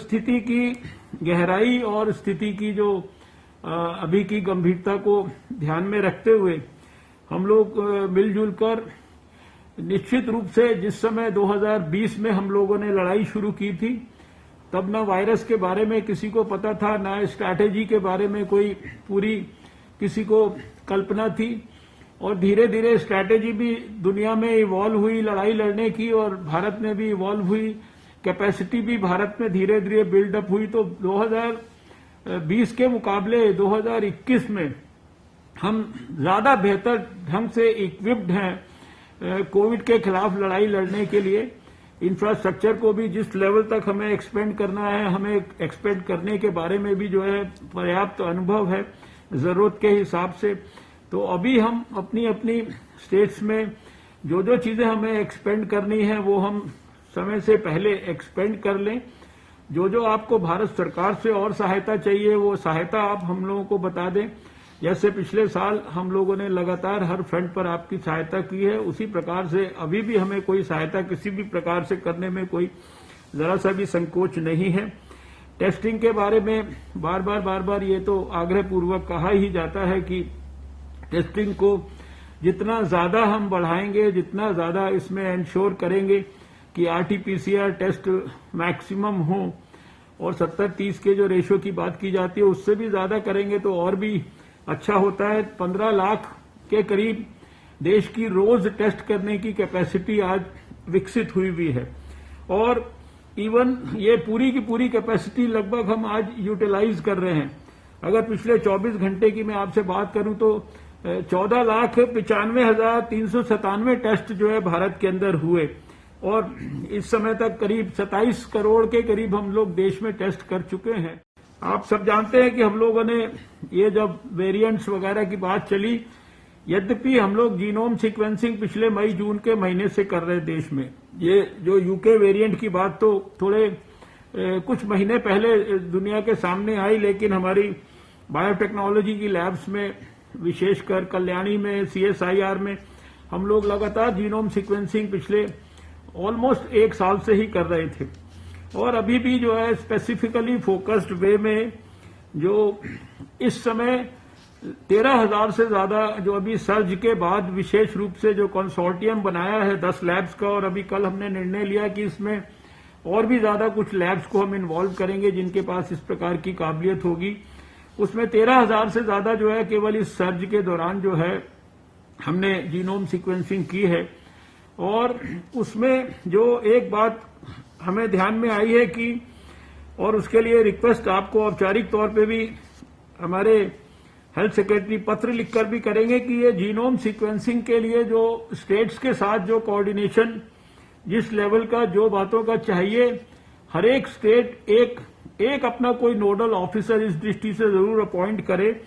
स्थिति की गहराई और स्थिति की जो अभी की गंभीरता को ध्यान में रखते हुए हम लोग मिलजुल कर निश्चित रूप से जिस समय 2020 में हम लोगों ने लड़ाई शुरू की थी तब न वायरस के बारे में किसी को पता था, न स्ट्रैटेजी के बारे में कोई पूरी किसी को कल्पना थी और धीरे धीरे स्ट्रैटेजी भी दुनिया में इवॉल्व हुई लड़ाई लड़ने की और भारत में भी इवॉल्व हुई, कैपेसिटी भी भारत में धीरे धीरे बिल्डअप हुई। तो 2020 के मुकाबले 2021 में हम ज्यादा बेहतर ढंग से इक्विप्ड हैं कोविड के खिलाफ लड़ाई लड़ने के लिए। इंफ्रास्ट्रक्चर को भी जिस लेवल तक हमें एक्सपेंड करना है, हमें एक्सपेंड करने के बारे में भी जो है पर्याप्त अनुभव है जरूरत के हिसाब से। तो अभी हम अपनी अपनी स्टेट्स में जो जो चीजें हमें एक्सपेंड करनी है वो हम समय से पहले एक्सपेंड कर लें। जो जो आपको भारत सरकार से और सहायता चाहिए वो सहायता आप हम लोगों को बता दें। जैसे पिछले साल हम लोगों ने लगातार हर फ्रंट पर आपकी सहायता की है, उसी प्रकार से अभी भी हमें कोई सहायता किसी भी प्रकार से करने में कोई जरा सा भी संकोच नहीं है। टेस्टिंग के बारे में बार बार ये तो आग्रहपूर्वक कहा ही जाता है कि टेस्टिंग को जितना ज्यादा हम बढ़ाएंगे, जितना ज्यादा इसमें इंश्योर करेंगे कि आरटीपीसीआर टेस्ट मैक्सिमम हो और 70-30 के जो रेशो की बात की जाती है उससे भी ज्यादा करेंगे तो और भी अच्छा होता है। 15 लाख के करीब देश की रोज टेस्ट करने की कैपेसिटी आज विकसित हुई है और इवन ये पूरी की पूरी कैपेसिटी लगभग हम आज यूटिलाइज कर रहे हैं। अगर पिछले 24 घंटे की मैं आपसे बात करूं तो 14,95,397 टेस्ट जो है भारत के अंदर हुए और इस समय तक करीब 27 करोड़ के करीब हम लोग देश में टेस्ट कर चुके हैं। आप सब जानते हैं कि हम लोगों ने ये जब वेरिएंट्स वगैरह की बात चली, यद्यपि हम लोग जीनोम सीक्वेंसिंग पिछले मई जून के महीने से कर रहे देश में। ये जो यूके वेरिएंट की बात तो थोड़े कुछ महीने पहले दुनिया के सामने आई, लेकिन हमारी बायोटेक्नोलॉजी की लैब्स में विशेषकर कल्याणी में CSIR में हम लोग लगातार जीनोम सीक्वेंसिंग पिछले ऑलमोस्ट 1 साल से ही कर रहे थे और अभी भी जो है स्पेसिफिकली फोकस्ड वे में जो इस समय 13,000 से ज्यादा जो अभी सर्ज के बाद विशेष रूप से जो कंसोर्टियम बनाया है 10 लैब्स का, और अभी कल हमने निर्णय लिया कि इसमें और भी ज्यादा कुछ लैब्स को हम इन्वॉल्व करेंगे जिनके पास इस प्रकार की काबिलियत होगी। उसमें 13,000 से ज्यादा जो है केवल इस सर्ज के दौरान जो है हमने जीनोम सीक्वेंसिंग की है। और उसमें जो एक बात हमें ध्यान में आई है कि और उसके लिए रिक्वेस्ट आपको औपचारिक तौर पे भी हमारे हेल्थ सेक्रेटरी पत्र लिखकर भी करेंगे कि ये जीनोम सीक्वेंसिंग के लिए जो स्टेट्स के साथ जो कोऑर्डिनेशन जिस लेवल का जो बातों का चाहिए, हर एक स्टेट एक अपना कोई नोडल ऑफिसर इस दृष्टि से जरूर अपॉइंट करे